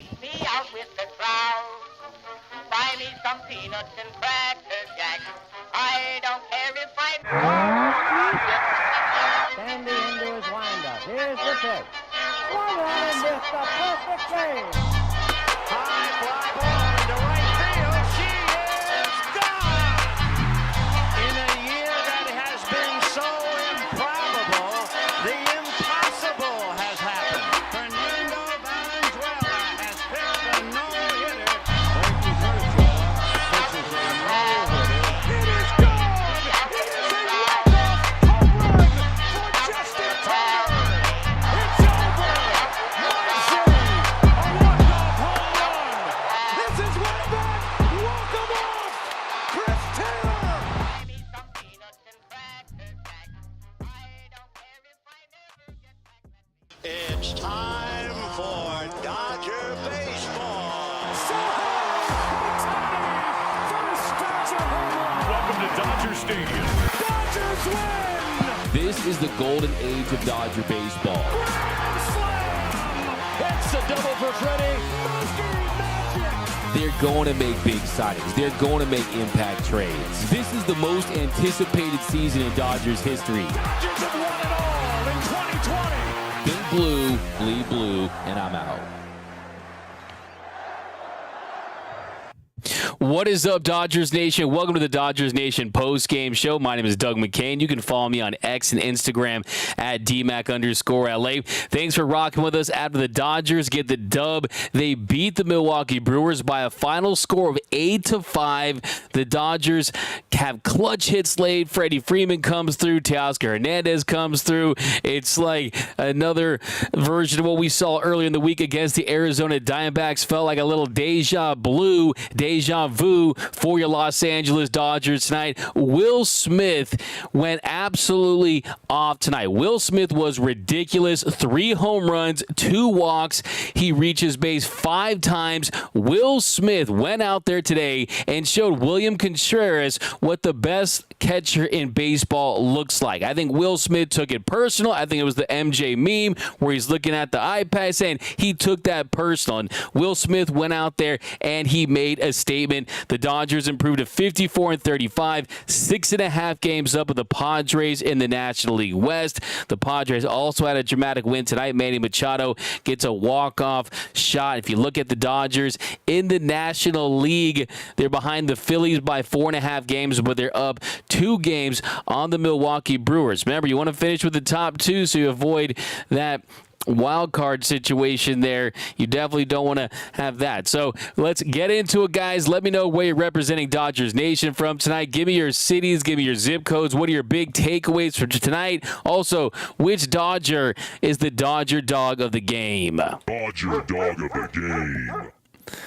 take me out with the crowd. Buy me some peanuts and cracker jack. I don't care if I... Sandy into his windup. Here's the pitch. Swung on and missed a perfect game. High fly ball into right field. She is gone. In a year that has been so improbable, the impossible has happened. Fernando Valenzuela has pitched a no-hitter. Frankie Kershaw pitches a no-hitter. It is gone. It is a walk-off home run for Justin Turner. It's over. Muncy, a walk-off home run. This is way back. Walk 'em off. Chris Taylor. Buy me some peanuts and cracker jack. I don't care if I never get back. It's time for Dodger baseball. Welcome to Dodger Stadium. Dodgers win. This is the golden age of Dodger baseball. Grand slam. It's a double for Freddie. Magic. They're going to make big signings. They're going to make impact trades. This is the most anticipated season in Dodgers history. Dodgers have won it all in 2020. Think blue, bleed blue, and I'm out. What is up, Dodgers Nation? Welcome to the Dodgers Nation post-game show. My name is Doug McKain. You can follow me on X and Instagram at DMac_LA. Thanks for rocking with us. After the Dodgers get the dub, they beat the Milwaukee Brewers by a final score of 8-5. The Dodgers have clutch hits late. Freddie Freeman comes through. Teoscar Hernandez comes through. It's like another version of what we saw earlier in the week against the Arizona Diamondbacks. Felt like a little deja vu for your Los Angeles Dodgers tonight. Will Smith went absolutely off tonight. Will Smith was ridiculous. 3 home runs, 2 walks. He reaches base 5 times. Will Smith went out there today and showed William Contreras what the best catcher in baseball looks like. I think Will Smith took it personal. I think it was the MJ meme where he's looking at the iPad saying he took that personal. And Will Smith went out there and he made a statement. The Dodgers improved to 54-35, 6.5 games up with the Padres in the National League West. The Padres also had a dramatic win tonight. Manny Machado gets a walk-off shot. If you look at the Dodgers in the National League, they're behind the Phillies by 4.5 games, but they're up 2 games on the Milwaukee Brewers. Remember, you want to finish with the top 2 so you avoid that wild card situation there. You definitely don't want to have that. So let's get into it, guys. Let me know where you're representing Dodgers Nation from tonight. Give me your cities. Give me your zip codes. What are your big takeaways for tonight? Also, which Dodger is the Dodger dog of the game? Dodger dog of the game.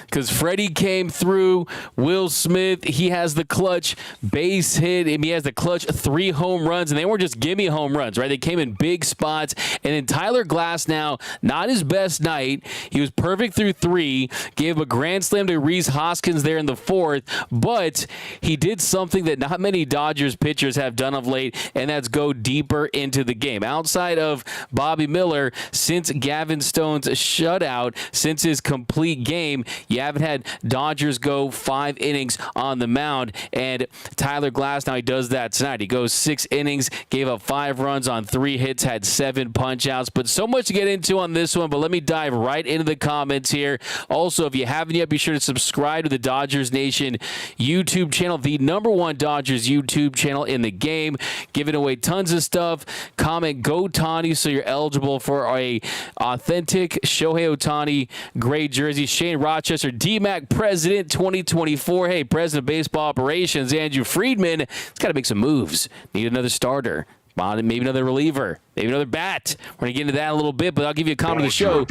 Because Freddie came through. Will Smith, he has the clutch base hit. He has the clutch 3 home runs, and they weren't just gimme home runs, right? They came in big spots. And then Tyler Glasnow, not his best night. He was perfect through 3. Gave a grand slam to Rhys Hoskins there in the 4th. But he did something that not many Dodgers pitchers have done of late, and that's go deeper into the game. Outside of Bobby Miller, since Gavin Stone's shutout, since his complete game, you haven't had Dodgers go 5 innings on the mound, and Tyler Glasnow, he does that tonight. He goes 6 innings, gave up 5 runs on 3 hits, had 7 punch-outs. But so much to get into on this one, but let me dive right into the comments here. Also, if you haven't yet, be sure to subscribe to the Dodgers Nation YouTube channel, the #1 Dodgers YouTube channel in the game. Giving away tons of stuff. Comment Go Ohtani so you're eligible for a authentic Shohei Ohtani gray jersey. Shane Rochester, DMAC President 2024. Hey, President of Baseball Operations, Andrew Freeman, he's got to make some moves. Need another starter. Maybe another reliever. Maybe another bat. We're going to get into that in a little bit, but I'll give you a comment of the show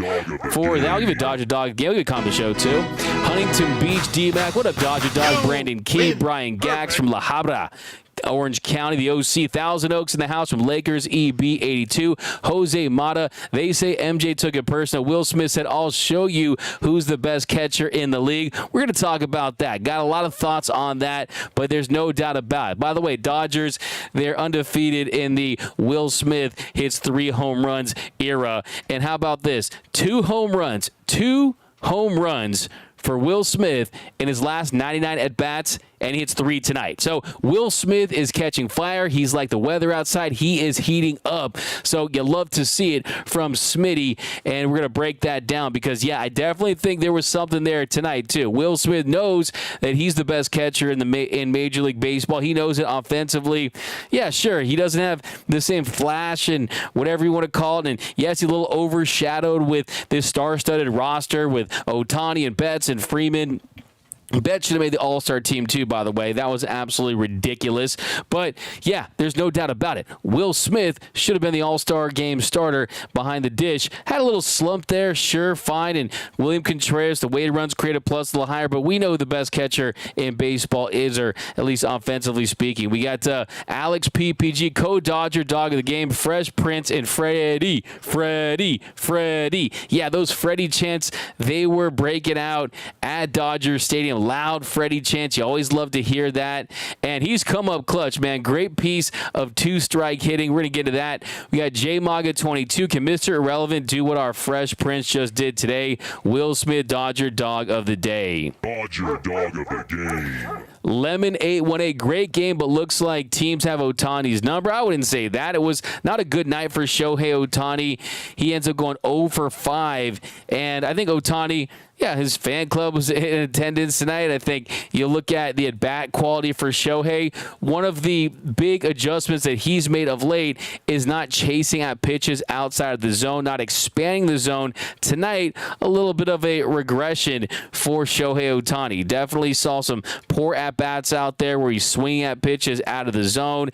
for that. I'll give you a Dodger Dog. Yeah, I'll give you a comment of the show, too. Huntington Beach, DMAC. What up, Dodger Dog? Brandon Key, Brian Gax from La Habra, Orange County, the OC, Thousand Oaks in the house from Lakers, EB82. Jose Mata, they say MJ took it personal. Will Smith said, I'll show you who's the best catcher in the league. We're going to talk about that. Got a lot of thoughts on that, but there's no doubt about it. By the way, Dodgers, they're undefeated in the Will Smith hits 3 home runs era. And how about this? 2 home runs. 2 home runs for Will Smith in his last 99 at-bats, and he hits 3 tonight. So Will Smith is catching fire. He's like the weather outside. He is heating up. So you love to see it from Smitty, and we're going to break that down because, yeah, I definitely think there was something there tonight, too. Will Smith knows that he's the best catcher in Major League Baseball. He knows it offensively. Yeah, sure, he doesn't have the same flash and whatever you want to call it, and yes, he's a little overshadowed with this star-studded roster with Ohtani and Betts and Freeman. Bet should have made the All-Star team, too, by the way. That was absolutely ridiculous. But, yeah, there's no doubt about it. Will Smith should have been the All-Star game starter behind the dish. Had a little slump there, sure, fine. And William Contreras, the weighted runs created plus a little higher. But we know who the best catcher in baseball is, or at least offensively speaking. We got Alex PPG, co-Dodger dog of the game, Fresh Prince, and Freddie. Yeah, those Freddie chants, they were breaking out at Dodger Stadium. Loud Freddie chants. You always love to hear that. And he's come up clutch, man. Great piece of 2-strike hitting. We're going to get to that. We got JMaga22. Can Mr. Irrelevant do what our Fresh Prince just did today? Will Smith, Dodger Dog of the Day. Dodger Dog of the Game. Lemon 818, great game, but looks like teams have Ohtani's number. I wouldn't say that. It was not a good night for Shohei Ohtani. He ends up going 0 for 5, and I think Ohtani, yeah, his fan club was in attendance tonight. I think you look at the at-bat quality for Shohei. One of the big adjustments that he's made of late is not chasing at pitches outside of the zone, not expanding the zone. Tonight, a little bit of a regression for Shohei Ohtani. Definitely saw some poor at-bats out there where he's swinging at pitches out of the zone,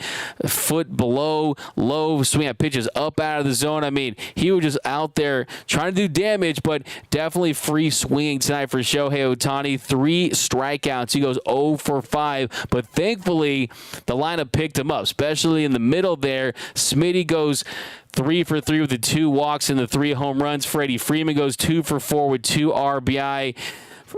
foot below, low, swing at pitches up out of the zone. I mean, he was just out there trying to do damage, but definitely free swinging tonight for Shohei Ohtani. 3 strikeouts. He goes 0 for 5, but thankfully the lineup picked him up, especially in the middle there. Smitty goes 3 for 3 with the 2 walks and the 3 home runs. Freddie Freeman goes 2 for 4 with 2 RBI.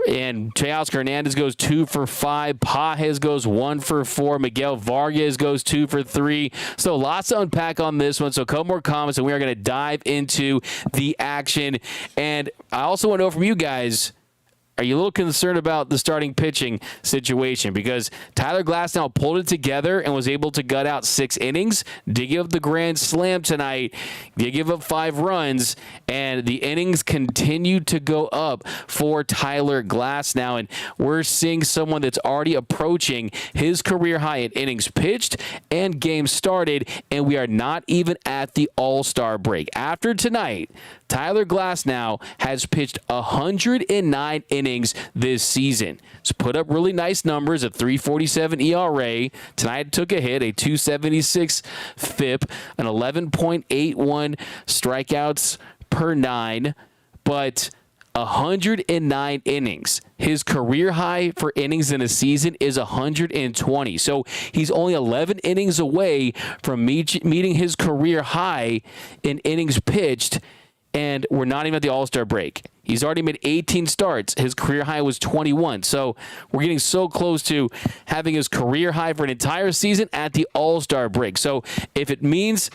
And Teoscar Hernandez goes 2 for 5. Pajes goes 1 for 4. Miguel Vargas goes 2 for 3. So lots to unpack on this one. So a couple more comments, and we are going to dive into the action. And I also want to know from you guys, are you a little concerned about the starting pitching situation? Because Tyler Glasnow pulled it together and was able to gut out 6 innings. Did give up the grand slam tonight. Did give up 5 runs. And the innings continue to go up for Tyler Glasnow. And we're seeing someone that's already approaching his career high in innings pitched and games started. And we are not even at the All-Star break. After tonight, Tyler Glasnow has pitched 109 innings this season. He's put up really nice numbers, a 3.47 ERA. Tonight took a hit, a 2.76 FIP, an 11.81 strikeouts per 9, but 109 innings. His career high for innings in a season is 120. So he's only 11 innings away from meeting his career high in innings pitched, and we're not even at the All-Star break. He's already made 18 starts. His career high was 21. So we're getting so close to having his career high for an entire season at the All-Star break. So if it means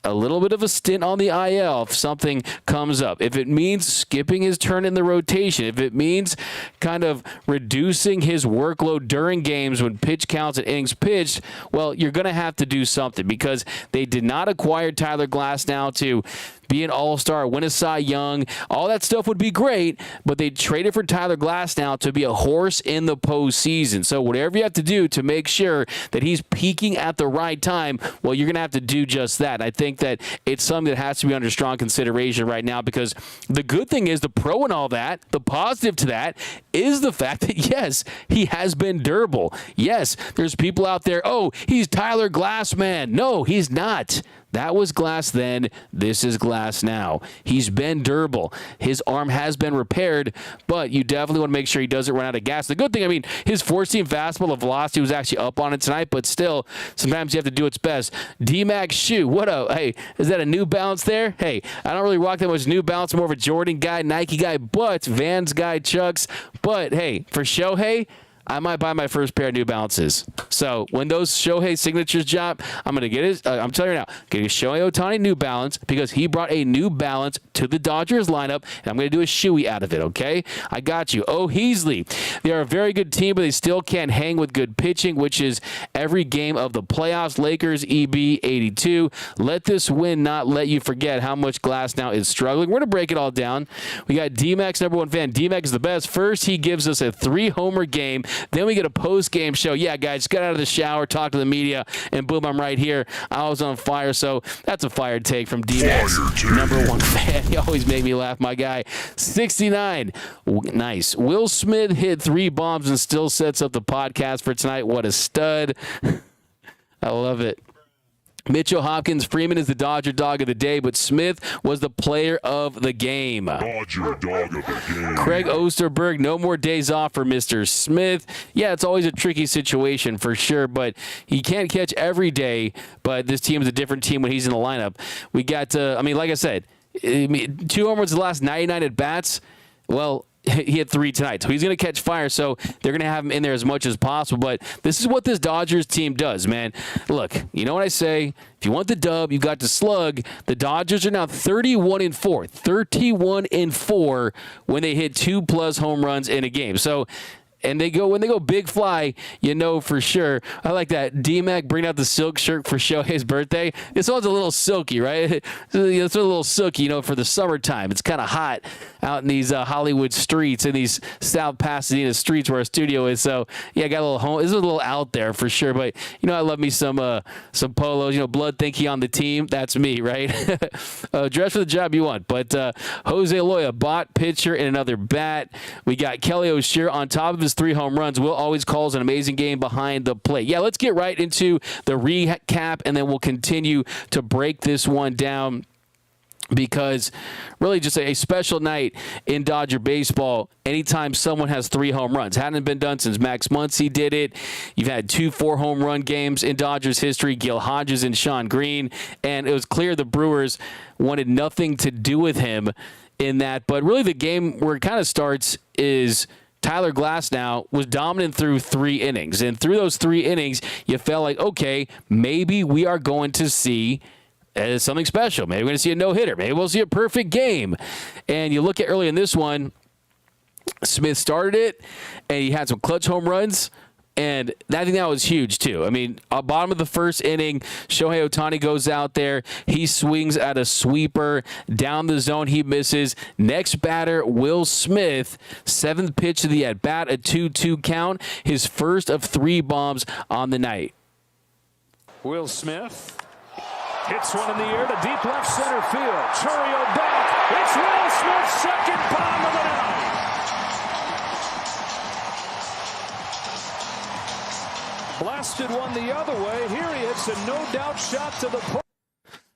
a little bit of a stint on the IL if something comes up, if it means skipping his turn in the rotation, if it means kind of reducing his workload during games when pitch counts and innings pitched, well, you're going to have to do something, because they did not acquire Tyler Glasnow to be an all-star, win a Cy Young. All that stuff would be great, but they traded for Tyler Glasnow to be a horse in the postseason. So whatever you have to do to make sure that he's peaking at the right time, well, you're going to have to do just that. I think that it's something that has to be under strong consideration right now, because the good thing is, the pro and all that, the positive to that is the fact that, yes, he has been durable. Yes, there's people out there, oh, he's Tyler Glassman. No, he's not. That was Glass then. This is Glass now. He's been durable. His arm has been repaired, but you definitely want to make sure he doesn't run out of gas. The good thing, I mean, his 4-seam fastball, the velocity was actually up on it tonight, but still, sometimes you have to do its best. D-Mac shoe. Hey, is that a New Balance there? Hey, I don't really rock that much New Balance. I'm more of a Jordan guy, Nike guy, but Vans guy, Chucks. But, hey, for Shohei, I might buy my first pair of New Balances. So when those Shohei signatures drop, I'm going to get his, I'm telling you now, get a Shohei Ohtani New Balance because he brought a New Balance to the Dodgers lineup, and I'm going to do a shoey out of it, okay? I got you. Oh, Heasley. They are a very good team, but they still can't hang with good pitching, which is every game of the playoffs. Lakers, EB, 82. Let this win not let you forget how much Glass now is struggling. We're going to break it all down. We got D-Max, number one fan. D-Max is the best. First, he gives us a 3-homer game. Then we get a post-game show. Yeah, guys, got out of the shower, talked to the media, and boom, I'm right here. I was on fire, so that's a fire take from D-Max, number one fan. He always made me laugh, my guy. 69. Nice. Will Smith hit 3 bombs and still sets up the podcast for tonight. What a stud. I love it. Mitchell Hopkins, Freeman is the Dodger dog of the day, but Smith was the player of the game. Dodger dog of the game. Craig Osterberg, no more days off for Mr. Smith. Yeah, it's always a tricky situation for sure, but he can't catch every day, but this team is a different team when he's in the lineup. We got, like I said, 2 homers the last 99 at-bats. Well, he had 3 tonight, so he's going to catch fire, so they're going to have him in there as much as possible. But this is what this Dodgers team does, man. Look, you know what I say? If you want the dub, you've got to slug. The Dodgers are now 31-4. 31-4 when they hit 2+ home runs in a game. So, and when they go big fly, you know for sure. I like that. D-Mac bring out the silk shirt for Shohei's birthday. This one's a little silky, right? It's a little silky, for the summertime. It's kind of hot out in these Hollywood streets, in these South Pasadena streets where our studio is. So, yeah, got a little home. This is a little out there for sure. But, I love me some polos. Blood thinky on the team. That's me, right? Dress for the job you want. But Jose Loya, bot, pitcher, and another bat. We got Kelly O'Shea on top of his 3 home runs. Will always calls an amazing game behind the plate. Yeah, let's get right into the recap, and then we'll continue to break this one down, because really just a special night in Dodger baseball anytime someone has 3 home runs. Hadn't been done since Max Muncy did it. You've had 2 4-home run games in Dodgers history, Gil Hodges and Sean Green, and it was clear the Brewers wanted nothing to do with him in that. But really the game where it kind of starts is Tyler Glasnow was dominant through 3 innings. And through those 3 innings, you felt like, okay, maybe we are going to see something special. Maybe we're going to see a no-hitter. Maybe we'll see a perfect game. And you look at early in this one, Smith started it, and he had some clutch home runs. And I think that was huge, too. Bottom of the first inning, Shohei Ohtani goes out there. He swings at a sweeper. Down the zone, he misses. Next batter, Will Smith. 7th pitch of the at-bat, a 2-2 count. His first of 3 bombs on the night. Will Smith hits one in the air to deep left center field. Churio back. It's Will Smith's second bomb of the night. Blasted one the other way. Here he hits a no-doubt shot to the plate.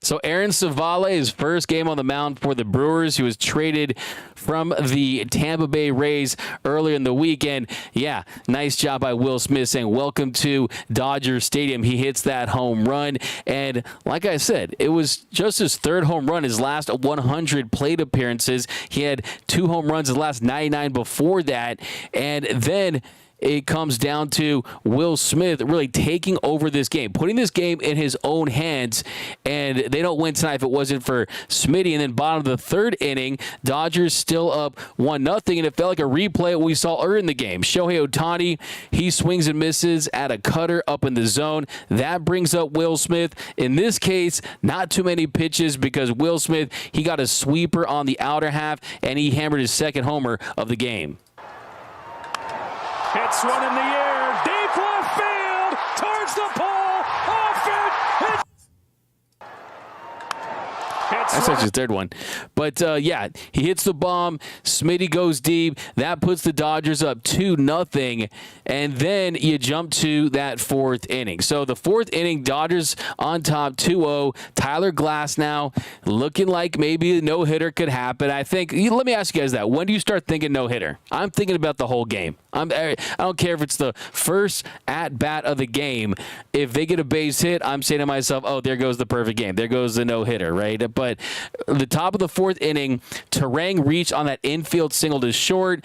So Aaron Civale, his first game on the mound for the Brewers. He was traded from the Tampa Bay Rays earlier in the weekend. Yeah, nice job by Will Smith saying, welcome to Dodger Stadium. He hits that home run. And like I said, it was just his 3rd home run, his last 100 plate appearances. He had 2 home runs his last 99 before that. And then it comes down to Will Smith really taking over this game, putting this game in his own hands, and they don't win tonight if it wasn't for Smitty. And then bottom of the 3rd inning, Dodgers still up 1-0, and it felt like a replay of what we saw earlier in the game. Shohei Ohtani, he swings and misses at a cutter up in the zone. That brings up Will Smith. In this case, not too many pitches because Will Smith, he got a sweeper on the outer half, and he hammered his 2nd homer of the game. Hits one in the air, deep left field, towards the pole, off it. That's actually his 3rd one. But, yeah, he hits the bomb. Smitty goes deep. That puts the Dodgers up 2-0. And then you jump to that 4th inning. So the 4th inning, Dodgers on top 2-0. Tyler Glasnow looking like maybe a no-hitter could happen. I think, let me ask you guys that. When do you start thinking no-hitter? I'm thinking about the whole game. I don't care if it's the first at-bat of the game. If they get a base hit, I'm saying to myself, oh, there goes the perfect game. There goes the no-hitter, right? But the top of the 4th inning, Terang reached on that infield single to short.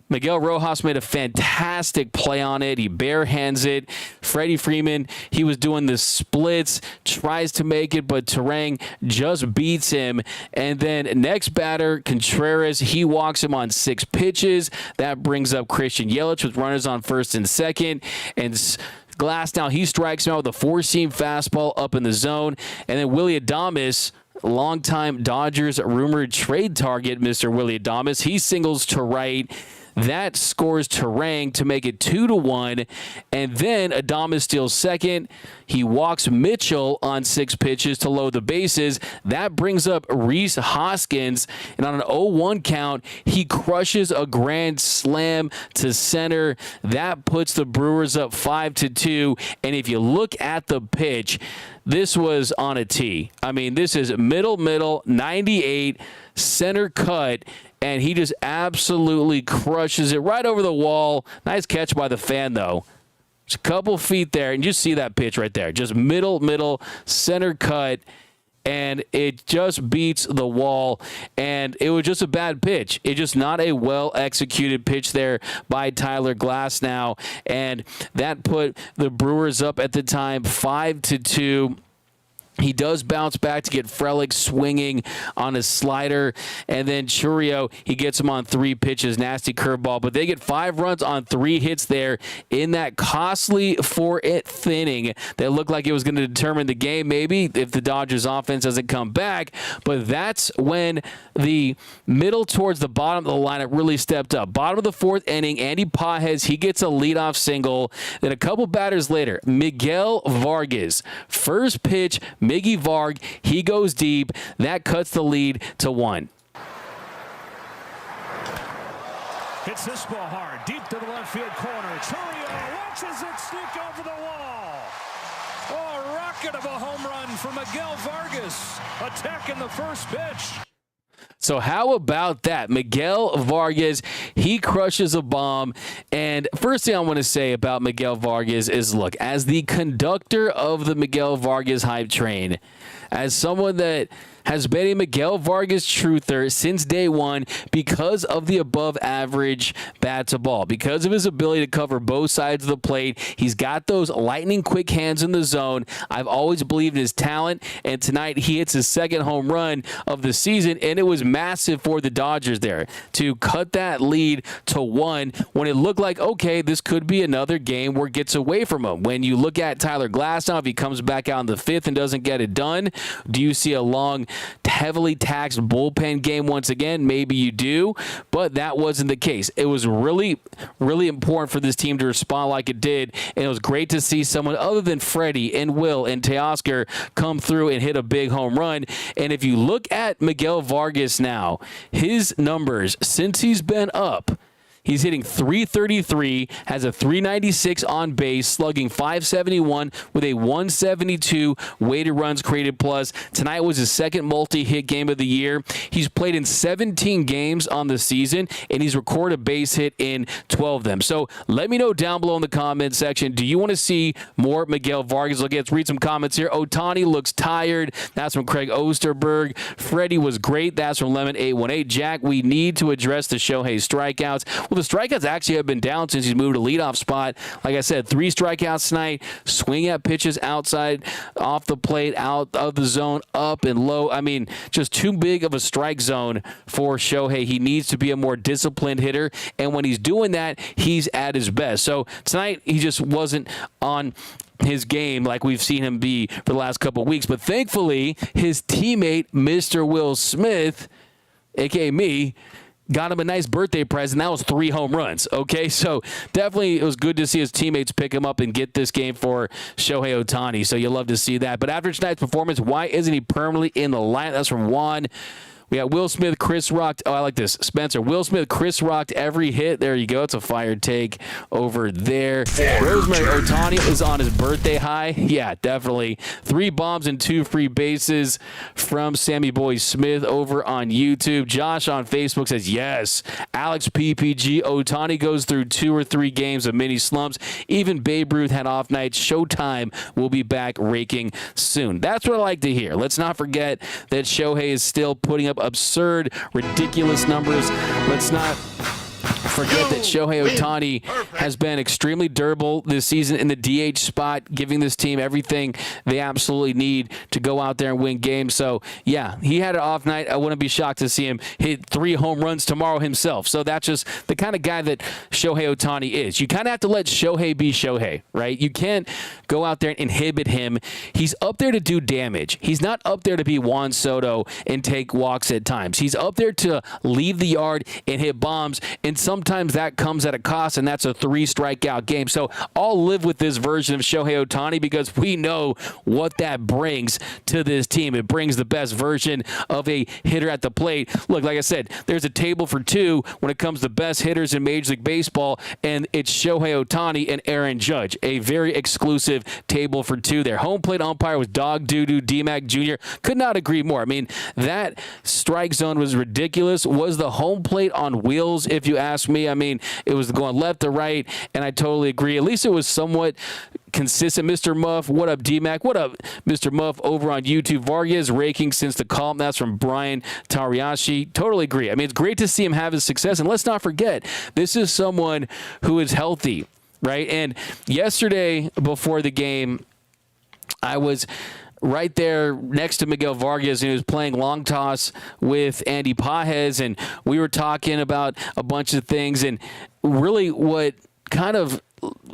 Miguel Rojas made a fantastic play on it. He barehands it. Freddie Freeman, he was doing the splits, tries to make it, but Terang just beats him. And then next batter, Contreras, he walks him on 6 pitches. That brings up Christian Yelich with runners on first and second. And Glass now, he strikes him out with a 4-seam fastball up in the zone. And then Willy Adames, longtime Dodgers rumored trade target, Mr. Willy Adames, he singles to right. That scores Terang to make it 2-1, and then Adames steals second. He walks Mitchell on 6 pitches to load the bases. That brings up Rhys Hoskins, and on an 0-1 count, he crushes a grand slam to center. That puts the Brewers up 5-2, and if you look at the pitch, this was on a tee. I mean, this is middle, 98, center cut, and he just absolutely crushes it right over the wall. Nice catch by the fan, though. Just a couple feet there, and you see that pitch right there. Just middle, center cut, and it just beats the wall. And it was just a bad pitch. It's just not a well-executed pitch there by Tyler Glasnow, and that put the Brewers up at the time 5-2. He does bounce back to get Frelick swinging on his slider, and then Churio, he gets him on 3 pitches, nasty curveball, but they get 5 runs on 3 hits there in that costly 4th inning that looked like it was going to determine the game maybe if the Dodgers offense doesn't come back, but that's when the middle towards the bottom of the lineup really stepped up. Bottom of the 4th inning, Andy Pages, he gets a leadoff single. Then a couple batters later, Miguel Vargas, first pitch, Miggy Varg, he goes deep. That cuts the lead to 1. Hits this ball hard, deep to the left field corner. Churio watches it sneak over the wall. Oh, a rocket of a home run for Miguel Vargas. Attacking the first pitch. So how about that? Miguel Vargas, he crushes a bomb. And first thing I want to say about Miguel Vargas is, look, as the conductor of the Miguel Vargas hype train, as someone that has been a Miguel Vargas truther since day one because of the above-average bat to ball, because of his ability to cover both sides of the plate. He's got those lightning-quick hands in the zone. I've always believed in his talent, and tonight he hits his 2nd home run of the season, and it was massive for the Dodgers there to cut that lead to 1 when it looked like, okay, this could be another game where it gets away from him. When you look at Tyler Glasnow, if he comes back out in the 5th and doesn't get it done, do you see a long, heavily taxed bullpen game once again? Maybe you do, but that wasn't the case. It was really, really important for this team to respond like it did, and it was great to see someone other than Freddie and Will and Teoscar come through and hit a big home run. And if you look at Miguel Vargas now, his numbers since he's been up, he's hitting .333, has a .396 on base, slugging .571 with a .172 weighted runs created plus. Tonight was his 2nd multi-hit game of the year. He's played in 17 games on the season, and he's recorded a base hit in 12 of them. So let me know down below in the comment section, do you want to see more Miguel Vargas? Let's read some comments here. Ohtani looks tired. That's from Craig Osterberg. Freddie was great. That's from Lemon818. Jack, we need to address the Shohei strikeouts. Well, the strikeouts actually have been down since he's moved to leadoff spot. Like I said, 3 strikeouts tonight, swing at pitches outside, off the plate, out of the zone, up and low. I mean, just too big of a strike zone for Shohei. He needs to be a more disciplined hitter, and when he's doing that, he's at his best. So tonight, he just wasn't on his game like we've seen him be for the last couple of weeks. But thankfully, his teammate, Mr. Will Smith, a.k.a. me, got him a nice birthday present. That was 3 home runs. Okay, so definitely it was good to see his teammates pick him up and get this game for Shohei Ohtani. So you'll love to see that. But after tonight's performance, why isn't he permanently in the lineup? That's from Juan. We got Will Smith, Chris rocked. Oh, I like this. Spencer. Will Smith, Chris rocked every hit. There you go. It's a fire take over there. Rosemary Ohtani is on his birthday high. Yeah, definitely. 3 bombs and 2 free bases from Sammy Boy Smith over on YouTube. Josh on Facebook says, yes. Alex PPG. Ohtani goes through 2 or 3 games of mini slumps. Even Babe Ruth had off nights. Showtime will be back raking soon. That's what I like to hear. Let's not forget that Shohei is still putting up absurd, ridiculous numbers. Let's not forget that Shohei Ohtani has been extremely durable this season in the DH spot, giving this team everything they absolutely need to go out there and win games. So, yeah, he had an off night. I wouldn't be shocked to see him hit 3 home runs tomorrow himself. So that's just the kind of guy that Shohei Ohtani is. You kind of have to let Shohei be Shohei, right? You can't go out there and inhibit him. He's up there to do damage. He's not up there to be Juan Soto and take walks at times. He's up there to leave the yard and hit bombs, and sometimes that comes at a cost, and that's a 3-strikeout game. So I'll live with this version of Shohei Ohtani because we know what that brings to this team. It brings the best version of a hitter at the plate. Look, like I said, there's a table for 2 when it comes to best hitters in Major League Baseball, and it's Shohei Ohtani and Aaron Judge. A very exclusive table for 2 there. Home plate umpire was Dog Doo-Doo D-Mac Jr. Could not agree more. I mean, that strike zone was ridiculous. Was the home plate on wheels, if you ask me? I mean, it was going left to right, and I totally agree. At least it was somewhat consistent. Mr. Muff, what up, D-Mac? What up, Mr. Muff, over on YouTube? Vargas raking since the call. That's from Brian Tariashi. Totally agree. I mean, it's great to see him have his success, and let's not forget, this is someone who is healthy, right? And yesterday, before the game, I was right there next to Miguel Vargas, and he was playing long toss with Andy Pajes, and we were talking about a bunch of things, and really what kind of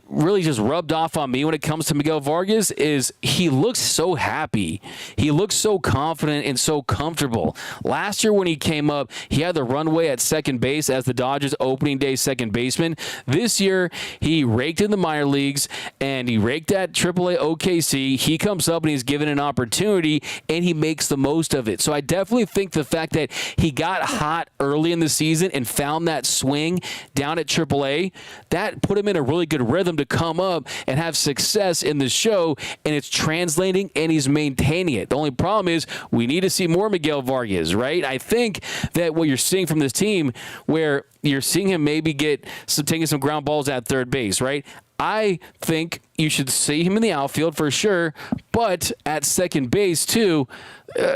really just rubbed off on me when it comes to Miguel Vargas is he looks so happy. He looks so confident and so comfortable. Last year when he came up, he had the runway at second base as the Dodgers opening day second baseman. This year, he raked in the minor leagues, and he raked at AAA OKC. He comes up and he's given an opportunity, and he makes the most of it. So I definitely think the fact that he got hot early in the season and found that swing down at AAA, that put him in a really good rhythm to come up and have success in the show, and it's translating and he's maintaining it. The only problem is we need to see more Miguel Vargas, right? I think that what you're seeing from this team, where you're seeing him maybe taking some ground balls at third base, right? I think you should see him in the outfield for sure, but at second base too.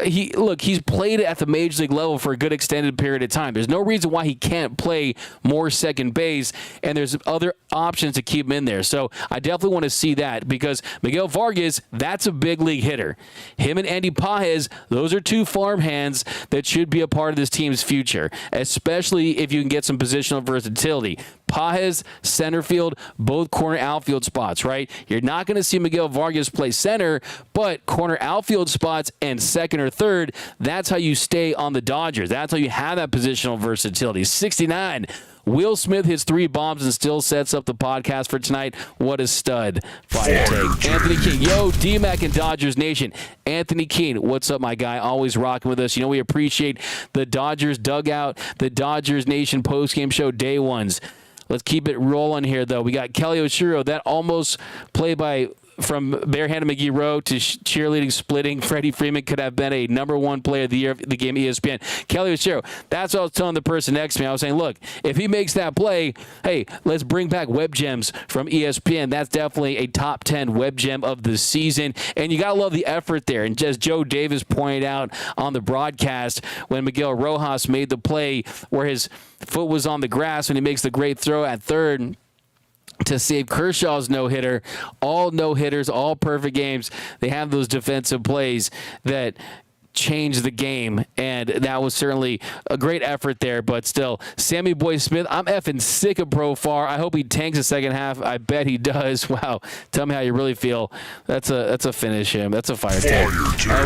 He's played at the major league level for a good extended period of time. There's no reason why he can't play more second base, and there's other options to keep him in there. So I definitely want to see that, because Miguel Vargas, that's a big league hitter. Him and Andy Pajes, those are 2 farm hands that should be a part of this team's future, especially if you can get some positional versatility. Pajes, center field, both corner outfield spots, right? You're not going to see Miguel Vargas play center, but corner outfield spots and second or third, that's how you stay on the Dodgers. That's how you have that positional versatility. 69. Will Smith hits 3 bombs and still sets up the podcast for tonight. What a stud. Fire take. Anthony King. Yo, D-Mac and Dodgers Nation. Anthony King, what's up, my guy? Always rocking with us. You know, we appreciate the Dodgers Dugout, the Dodgers Nation postgame show day ones. Let's keep it rolling here, though. We got Kelly Oshiro, that almost played by from barehanded McGee Rowe to cheerleading, splitting. Freddie Freeman could have been a #1 player of the year of the game ESPN. Kelly Oshiro, that's what I was telling the person next to me. I was saying, look, if he makes that play, hey, let's bring back web gems from ESPN. That's definitely a top 10 web gem of the season. And you got to love the effort there. And as Joe Davis pointed out on the broadcast, when Miguel Rojas made the play where his foot was on the grass when he makes the great throw at third to save Kershaw's no-hitter, all no-hitters, all perfect games. They have those defensive plays that change the game, and that was certainly a great effort there. But still, Sammy Boy Smith, I'm effing sick of Profar. I hope he tanks the second half. I bet he does. Wow, tell me how you really feel. That's a finish him. That's a fire take.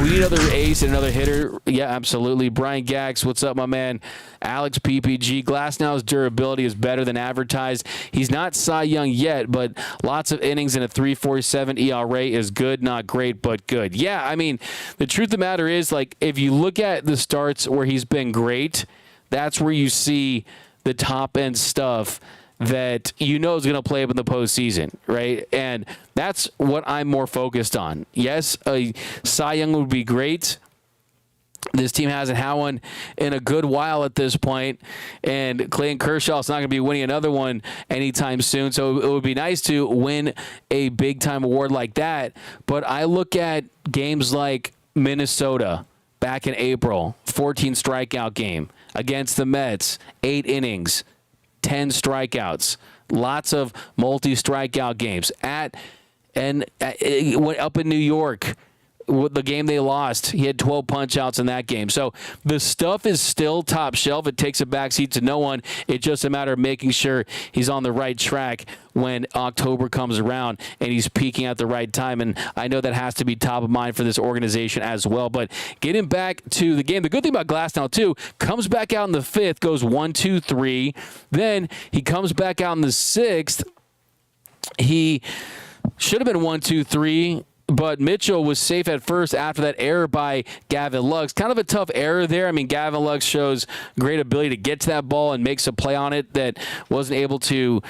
We need another ace and another hitter. Yeah, absolutely. Brian Gax, what's up, my man? Alex PPG, Glasnow's durability is better than advertised. He's not Cy Young yet, but lots of innings and a 3.47 ERA is good, not great, but good. Yeah, I mean, the truth of the matter is, like, if you look at the starts where he's been great, that's where you see the top-end stuff that you know is going to play up in the postseason, right? And that's what I'm more focused on. Yes, a Cy Young would be great. This team hasn't had one in a good while at this point, and Clayton Kershaw's not going to be winning another one anytime soon, so it would be nice to win a big-time award like that. But I look at games like Minnesota back in April, 14 strikeout game against the Mets, 8 innings, 10 strikeouts. Lots of multi-strikeout games. Up in New York, the game they lost, he had 12 punch-outs in that game. So the stuff is still top shelf. It takes a backseat to no one. It's just a matter of making sure he's on the right track when October comes around and he's peaking at the right time. And I know that has to be top of mind for this organization as well. But getting back to the game, the good thing about Glasnow, too, comes back out in the 5th, goes 1-2-3. Then he comes back out in the 6th. He should have been 1-2-3. But Mitchell was safe at first after that error by Gavin Lux. Kind of a tough error there. I mean, Gavin Lux shows great ability to get to that ball and makes a play on it that wasn't able to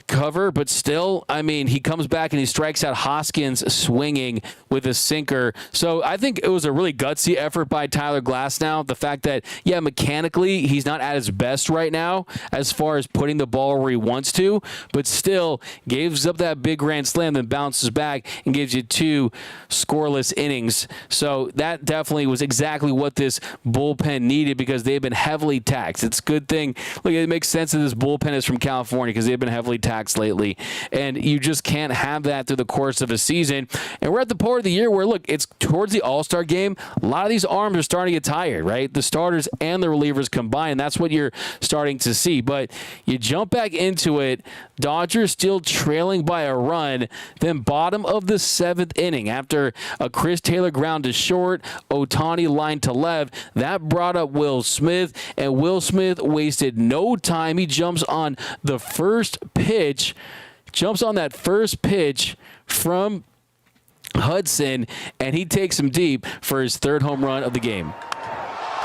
cover, but still, I mean, he comes back and he strikes out Hoskins swinging with a sinker. So I think it was a really gutsy effort by Tyler Glasnow. The fact that, yeah, mechanically, he's not at his best right now as far as putting the ball where he wants to, but still gives up that big grand slam, then bounces back and gives you 2 scoreless innings. So that definitely was exactly what this bullpen needed because they've been heavily taxed. It's a good thing. Look, it makes sense that this bullpen is from California because they've been heavily taxed lately, and you just can't have that through the course of a season. And we're at the part of the year where, look, it's towards the All-Star game. A lot of these arms are starting to get tired, right? The starters and the relievers combined. That's what you're starting to see. But you jump back into it, Dodgers still trailing by a run, then bottom of the 7th inning after a Chris Taylor ground to short, Ohtani line to left. That brought up Will Smith, and Will Smith wasted no time. He jumps on the first pitch, jumps on that first pitch from Hudson, and he takes him deep for his 3rd home run of the game.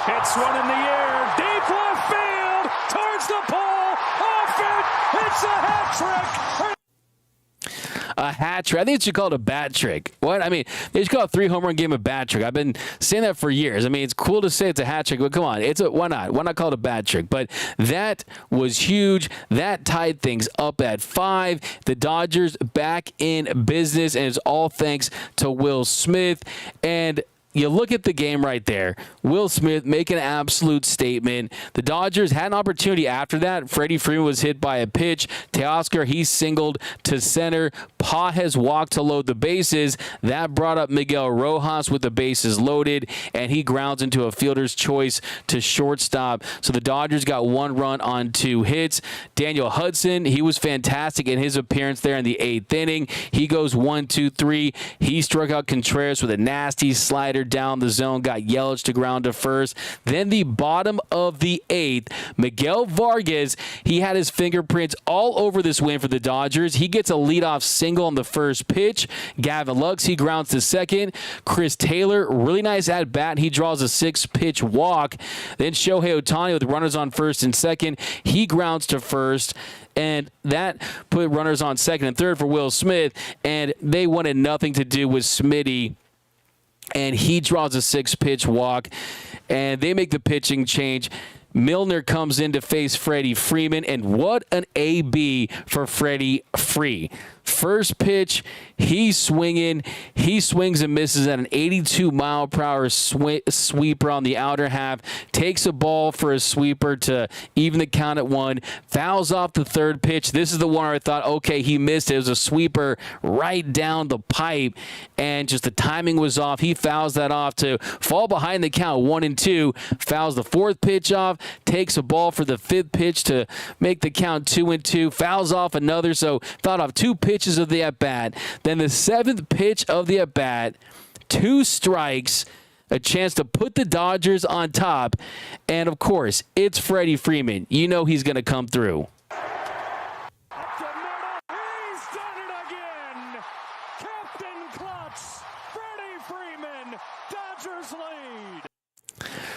It's one in the air, deep left field, towards the pole, off it, it's a hat trick. A hat trick. I think it should call it a bat trick. What? I mean, they should call a 3 home run game a bat trick. I've been saying that for years. I mean, it's cool to say it's a hat trick, but come on. Why not? Why not call it a bat trick? But that was huge. That tied things up at 5. The Dodgers back in business, and it's all thanks to Will Smith. And you look at the game right there. Will Smith make an absolute statement. The Dodgers had an opportunity after that. Freddie Freeman was hit by a pitch. Teoscar, he singled to center. Pa has walked to load the bases. That brought up Miguel Rojas with the bases loaded, and he grounds into a fielder's choice to shortstop. So the Dodgers got 1 run on 2 hits. Daniel Hudson, he was fantastic in his appearance there in the 8th inning. He goes 1-2-3. He struck out Contreras with a nasty slider down the zone, got Yelich to ground to first. Then the bottom of the 8th, Miguel Vargas, he had his fingerprints all over this win for the Dodgers. He gets a leadoff single on the first pitch. Gavin Lux, he grounds to second. Chris Taylor, really nice at bat. He draws a 6-pitch walk. Then Shohei Ohtani with runners on first and second. He grounds to first. And that put runners on second and third for Will Smith. And they wanted nothing to do with Smitty. And he draws a 6-pitch walk, and they make the pitching change. Milner comes in to face Freddie Freeman, and what an AB for Freddie Free. First pitch, he's swinging. He swings and misses at an 82-mile-per-hour sweeper on the outer half. Takes a ball for a sweeper to even the count at 1. Fouls off the 3rd pitch. This is the one where I thought, okay, he missed it. It was a sweeper right down the pipe, and just the timing was off. He fouls that off to fall behind the count 1-2. Fouls the 4th pitch off. Takes a ball for the 5th pitch to make the count 2-2. Fouls off another, so fouled off 2 pitches of the at-bat. Then the 7th pitch of the at-bat, 2 strikes, a chance to put the Dodgers on top. And, of course, it's Freddie Freeman. You know he's going to come through. Up the middle, he's done it again. Captain Clutch, Freddie Freeman, Dodgers lead.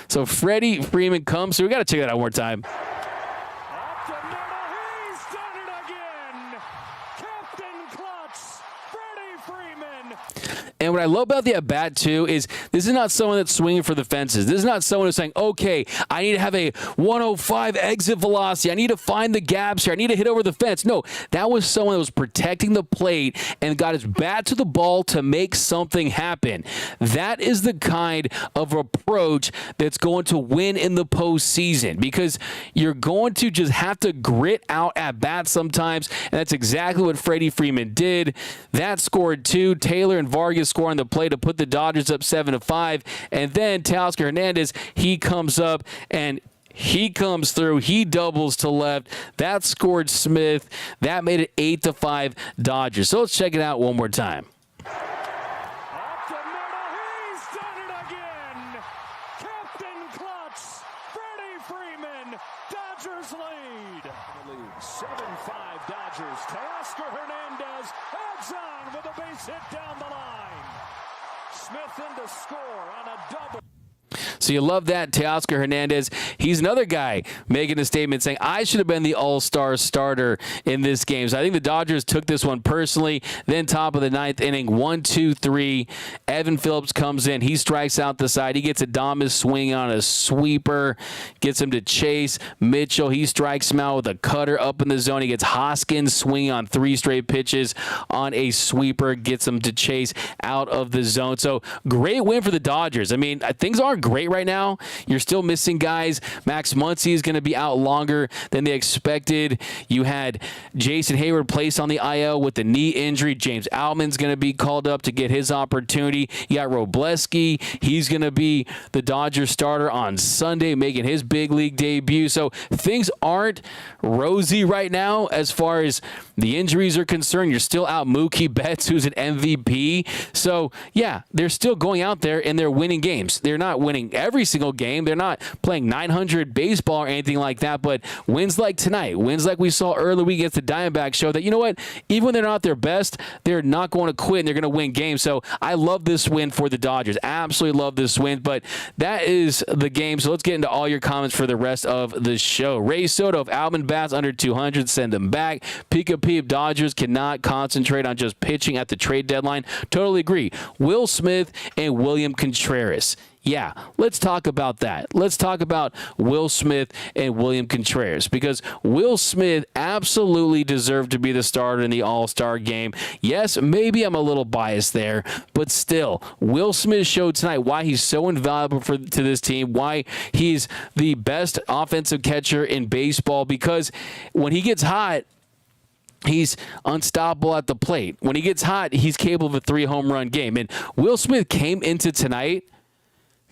So Freddie Freeman comes through. We got to check that out one more time. Up the middle, he's done it again. Captain Clutch, Freddie Freeman. And what I love about the at-bat, too, is this is not someone that's swinging for the fences. This is not someone who's saying, okay, I need to have a 105 exit velocity. I need to find the gaps here. I need to hit over the fence. No, that was someone that was protecting the plate and got his bat to the ball to make something happen. That is the kind of approach that's going to win in the postseason, because you're going to just have to grit out at-bats sometimes, and that's exactly what Freddie Freeman did. That scored 2. Taylor and Vargas score on the play to put the Dodgers up 7-5, and then Teoscar Hernandez, he comes up and he comes through. He doubles to left. That scored Smith. That made it 8-5 Dodgers. So let's check it out one more time. Up the middle, he's done it again. Captain Clutch, Freddie Freeman, Dodgers lead. 7-5 Dodgers. Teoscar Hernandez adds on with a base hit down the line. Smith in to score on a double. So you love that. Teoscar Hernandez, he's another guy making a statement saying, I should have been the all-star starter in this game. So I think the Dodgers took this one personally. Then top of the 9th inning, 1-2-3. Evan Phillips comes in. He strikes out the side. He gets Adames swing on a sweeper, gets him to chase. Mitchell, he strikes him out with a cutter up in the zone. He gets Hoskins swinging on 3 straight pitches on a sweeper, gets him to chase out of the zone. So great win for the Dodgers. I mean, things aren't great right now. You're still missing guys. Max Muncy is going to be out longer than they expected. You had Jason Hayward placed on the IL with the knee injury. James Outman's going to be called up to get his opportunity. You got Robleski. He's going to be the Dodgers starter on Sunday, making his big league debut. So things aren't rosy right now as far as the injuries are concerned. You're still out Mookie Betts, who's an MVP. So, yeah, they're still going out there and they're winning games. They're not winning every single game. They're not playing 900 baseball or anything like that, but wins like tonight, wins like we saw earlier week against the Diamondbacks show that, you know what, even when they're not their best, they're not going to quit and they're going to win games. So I love this win for the Dodgers. Absolutely love this win, but that is the game. So let's get into all your comments for the rest of the show. Ray Soto, if Alvin bats under 200, send them back. Pika Peep, Dodgers cannot concentrate on just pitching at the trade deadline. Totally agree. Will Smith and William Contreras. Yeah, let's talk about that. Let's talk about Will Smith and William Contreras, because Will Smith absolutely deserved to be the starter in the All-Star game. Yes, maybe I'm a little biased there, but still, Will Smith showed tonight why he's so invaluable to this team, why he's the best offensive catcher in baseball, because when he gets hot, he's unstoppable at the plate. When he gets hot, he's capable of a 3-home run game. And Will Smith came into tonight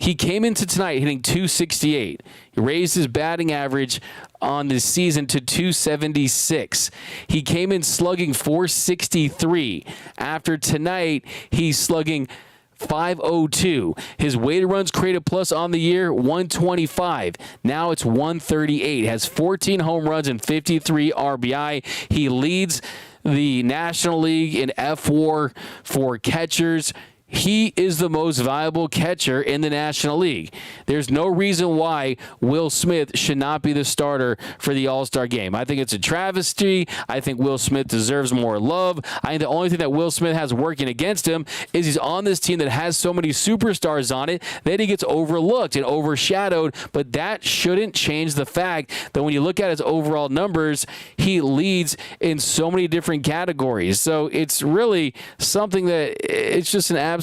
hitting 268. He raised his batting average on the season to 276. He came in slugging 463. After tonight, he's slugging 502. His weighted runs created plus on the year, 125. Now it's 138. Has 14 home runs and 53 RBI. He leads the National League in F-WAR for catchers. He is the most valuable catcher in the National League. There's no reason why Will Smith should not be the starter for the All-Star game. I think it's a travesty. I think Will Smith deserves more love. I think the only thing that Will Smith has working against him is he's on this team that has so many superstars on it that he gets overlooked and overshadowed, but that shouldn't change the fact that when you look at his overall numbers, he leads in so many different categories. So it's really something that it's just an absolute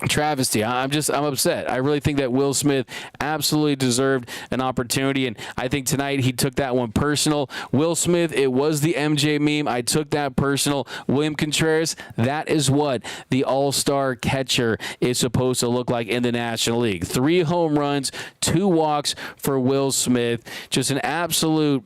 travesty. I'm upset. I really think that Will Smith absolutely deserved an opportunity, and I think tonight he took that one personal. Will Smith, it was the MJ meme. I took that personal. William Contreras, that is what the all-star catcher is supposed to look like in the National League. 3 home runs, 2 walks for Will Smith. Just an absolute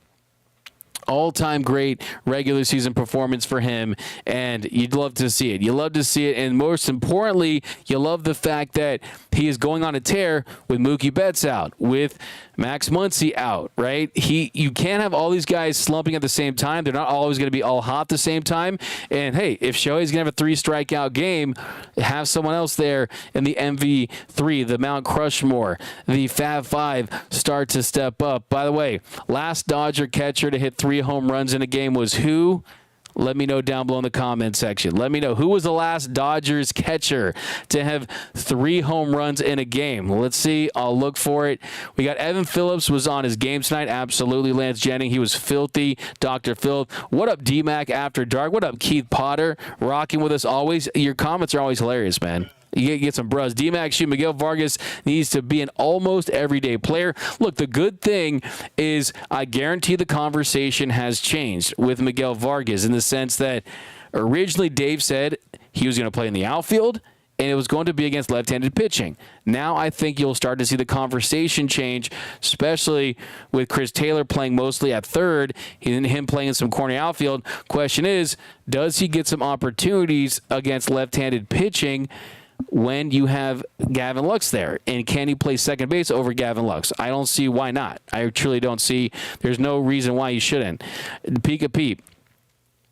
all-time great regular season performance for him, and you'd love to see it. You love to see it, and most importantly, you love the fact that he is going on a tear with Mookie Betts out, with Max Muncy out, right? You can't have all these guys slumping at the same time. They're not always going to be all hot at the same time. And hey, if Shohei's going to have a 3-strikeout game, have someone else there in the MV3, the Mount Crushmore, the Fab 5 start to step up. By the way, last Dodger catcher to hit 3 home runs in a game was who? Let me know down below in the comment section. Let me know who was the last Dodgers catcher to have 3 home runs in a game. Let's see. I'll look for it. We got Evan Phillips was on his game tonight. Absolutely. Lance Jennings, he was filthy. Dr. Phil. What up, D-Mac After Dark? What up, Keith Potter? Rocking with us always. Your comments are always hilarious, man. You get some bros. D-Mac, Miguel Vargas needs to be an almost everyday player. Look, the good thing is I guarantee the conversation has changed with Miguel Vargas in the sense that originally Dave said he was going to play in the outfield and it was going to be against left-handed pitching. Now I think you'll start to see the conversation change, especially with Chris Taylor playing mostly at third and him playing in some corner outfield. Question is, does he get some opportunities against left-handed pitching when you have Gavin Lux there? And can he play second base over Gavin Lux? I don't see why not. I truly don't see. There's no reason why you shouldn't. Peep.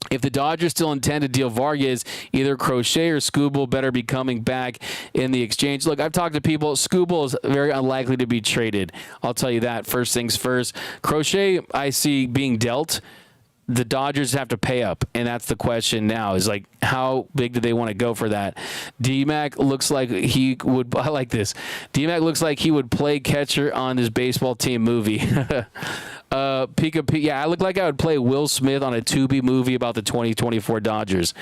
If the Dodgers still intend to deal Vargas, either Crochet or Skubal better be coming back in the exchange. Look, I've talked to people. Skubal is very unlikely to be traded. I'll tell you that. First things first. Crochet, I see being dealt. The Dodgers have to pay up, and that's the question now is, like, how big do they want to go for that? D-Mac looks like he would – I like this. D-Mac looks like he would play catcher on his baseball team movie. Yeah, I look like I would play Will Smith on a Tubi movie about the 2024 Dodgers.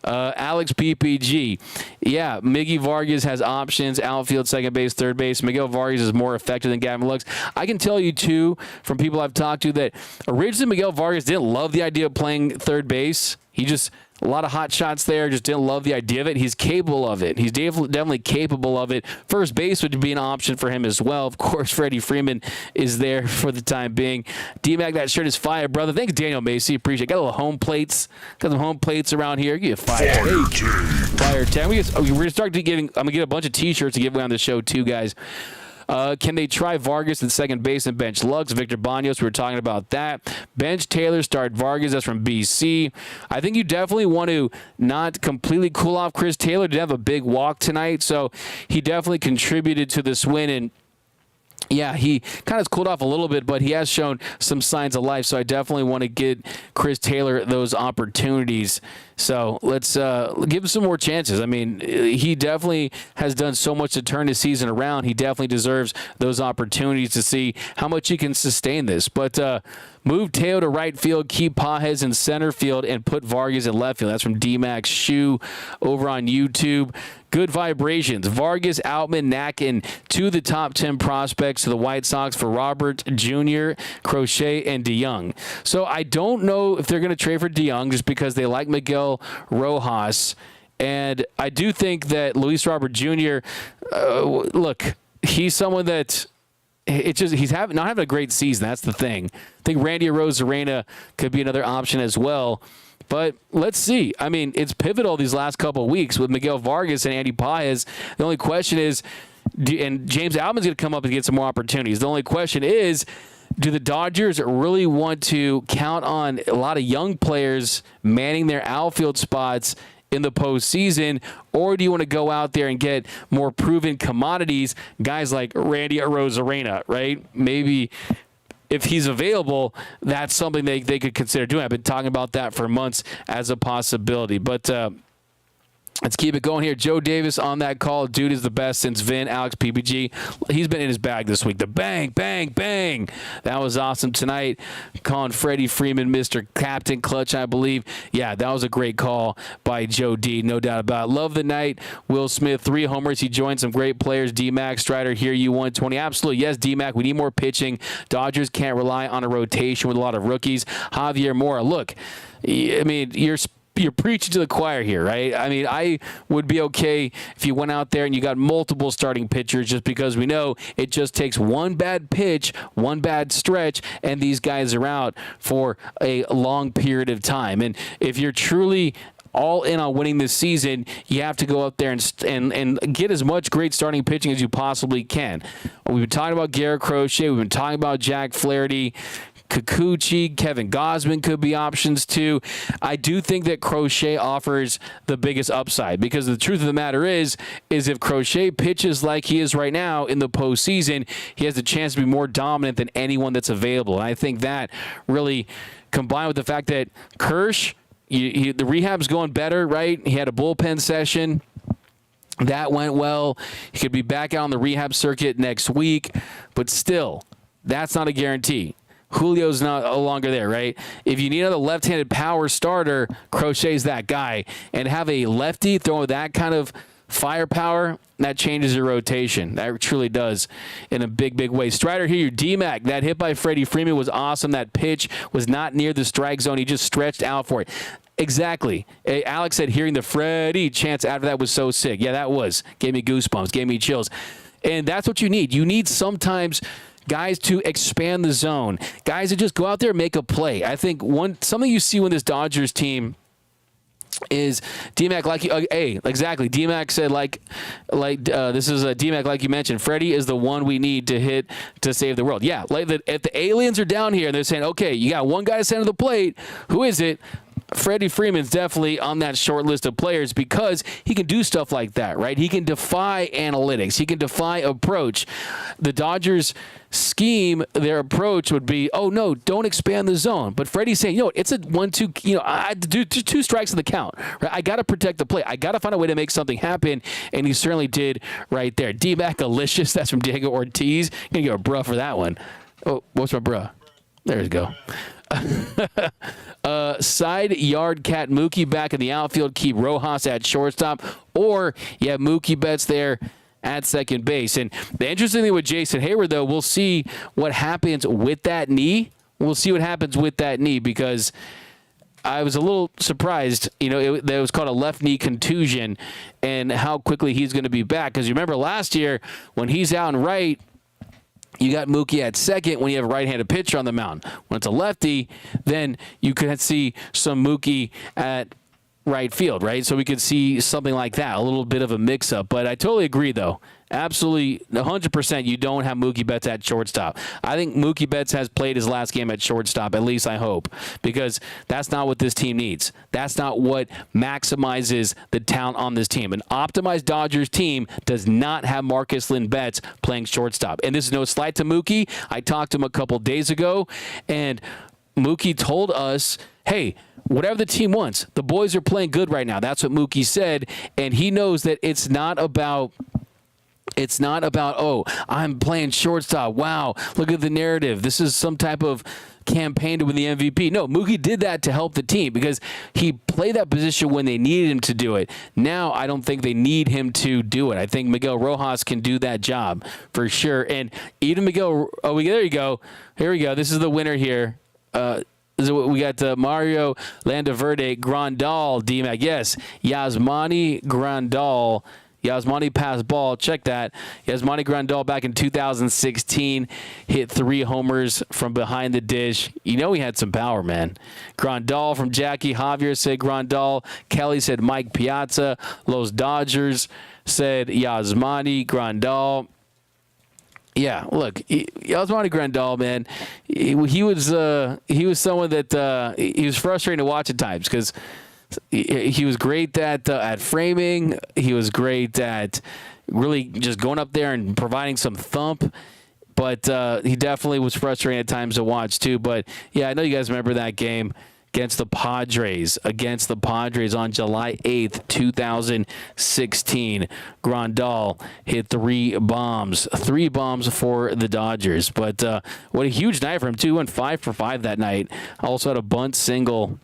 Alex PPG. Yeah, Miggy Vargas has options, outfield, second base, third base. Miguel Vargas is more effective than Gavin Lux. I can tell you, too, from people I've talked to that originally Miguel Vargas didn't love the idea of playing third base. He just – a lot of hot shots there, just didn't love the idea of it. He's capable of it. He's definitely capable of it. First base would be an option for him as well. Of course, Freddie Freeman is there for the time being. D-Mac, that shirt is fire, brother. Thanks, Daniel Macy. Appreciate it. Got a little home plates. Got some home plates around here. Give you a fire. Fire 10. We're going to start giving, I'm going to get a bunch of T-shirts to give away on the show, too, guys. Can they try Vargas at second base and bench Lux? Victor Banos, we were talking about that. Bench Taylor, start Vargas. That's from BC. I think you definitely want to not completely cool off Chris Taylor. Did have a big walk tonight, so he definitely contributed to this win. And yeah, he kind of cooled off a little bit, but he has shown some signs of life, so I definitely want to get Chris Taylor those opportunities. So let's give him some more chances. I mean, he definitely has done so much to turn his season around. He definitely deserves those opportunities to see how much he can sustain this. But move Teo to right field, keep Pajes in center field, and put Vargas in left field. That's from D-Max Shoe over on YouTube. Good vibrations. Vargas, Outman, Nacken, 2 of the top 10 prospects to the White Sox for Robert Jr., Crochet, and DeYoung. So I don't know if they're going to trade for DeYoung just because they like Miguel Rojas. And I do think that Luis Robert Jr., look, he's someone that he's not having a great season. That's the thing. I think Randy Arozarena could be another option as well. But let's see. I mean, it's pivotal these last couple of weeks with Miguel Vargas and Andy Pajes. The only question is, and James Outman's going to come up and get some more opportunities. The only question is, do the Dodgers really want to count on a lot of young players manning their outfield spots in the postseason, or do you want to go out there and get more proven commodities, guys like Randy Arozarena, right? Maybe if he's available, that's something they could consider doing. I've been talking about that for months as a possibility. But let's keep it going here. Joe Davis on that call. Dude is the best since Vin. Alex PPG. He's been in his bag this week. The bang, bang, bang. That was awesome tonight. Calling Freddie Freeman Mr. Captain Clutch, I believe. Yeah, that was a great call by Joe D. No doubt about it. Love the night. Will Smith, 3 homers. He joined some great players. D-Mac, Strider, here you 120. Absolutely. Yes, D-Mac, we need more pitching. Dodgers can't rely on a rotation with a lot of rookies. Javier Mora, look, I mean, you're preaching to the choir here, right? I mean, I would be okay if you went out there and you got multiple starting pitchers just because we know it just takes one bad pitch, one bad stretch, and these guys are out for a long period of time. And if you're truly all in on winning this season, you have to go up there and get as much great starting pitching as you possibly can. We've been talking about Garrett Crochet. We've been talking about Jack Flaherty. Kikuchi, Kevin Gausman could be options too. I do think that Crochet offers the biggest upside because the truth of the matter is if Crochet pitches like he is right now in the postseason, he has a chance to be more dominant than anyone that's available. And I think that really, combined with the fact that Kirsch, the rehab's going better, right? He had a bullpen session. That went well. He could be back out on the rehab circuit next week, but still, that's not a guarantee. Julio's no longer there, right? If you need another left-handed power starter, Crochet's that guy. And have a lefty throwing that kind of firepower, that changes your rotation. That truly does in a big, big way. Strider here, your D-Mac. That hit by Freddie Freeman was awesome. That pitch was not near the strike zone. He just stretched out for it. Exactly. Alex said hearing the Freddie chants after that was so sick. Yeah, that was. Gave me goosebumps. Gave me chills. And that's what you need. You need sometimes guys to expand the zone. Guys that just go out there and make a play. I think something you see when this Dodgers team is D-Mac, like exactly. D-Mac said this is a D-Mac, like you mentioned. Freddie is the one we need to hit to save the world. Yeah, if the aliens are down here and they're saying, okay, you got one guy to send to the plate. Who is it? Freddie Freeman's definitely on that short list of players because he can do stuff like that, right? He can defy analytics. He can defy approach. The Dodgers scheme, their approach would be, oh, no, don't expand the zone. But Freddie's saying, it's a 1-2, I do 2 strikes in the count. Right? I got to protect the play. I got to find a way to make something happen, and he certainly did right there. D-Mac Alicious, that's from Diego Ortiz. Going to give a bruh for that one. Oh, what's my bruh? There you go. Side yard cat Mookie back in the outfield. Keep Rojas at shortstop. Or you have Mookie Betts there at second base. And the interesting thing with Jason Hayward, though, we'll see what happens with that knee. We'll see what happens with that knee because I was a little surprised, that it was called a left knee contusion and how quickly he's going to be back. Because you remember last year when he's out and right, you got Mookie at second when you have a right-handed pitcher on the mound. When it's a lefty, then you could see some Mookie at right field, right? So we could see something like that, a little bit of a mix-up. But I totally agree, though. Absolutely, 100% you don't have Mookie Betts at shortstop. I think Mookie Betts has played his last game at shortstop, at least I hope, because that's not what this team needs. That's not what maximizes the talent on this team. An optimized Dodgers team does not have Marcus Lynn Betts playing shortstop. And this is no slight to Mookie. I talked to him a couple days ago, and Mookie told us, hey, whatever the team wants, the boys are playing good right now. That's what Mookie said, and he knows that it's not about, oh, I'm playing shortstop. Wow, look at the narrative. This is some type of campaign to win the MVP. No, Mookie did that to help the team because he played that position when they needed him to do it. Now, I don't think they need him to do it. I think Miguel Rojas can do that job for sure. And even Miguel, there you go. Here we go. This is the winner here. We got Mario Landaverde, Grandal, D-Mac. Yes, Yasmani Grandal. Yasmani passed ball. Check that. Yasmani Grandal back in 2016 hit 3 homers from behind the dish. He had some power, man. Grandal from Jackie. Javier said Grandal. Kelly said Mike Piazza. Los Dodgers said Yasmani Grandal. Yeah, look, Yasmani Grandal, man, he was someone that he was frustrating to watch at times because he was great at framing. He was great at really just going up there and providing some thump. But he definitely was frustrating at times to watch too. But yeah, I know you guys remember that game against the Padres on July 8th, 2016. Grandal hit 3 bombs for the Dodgers. But what a huge night for him too. Went 5 for 5 that night. Also had a bunt single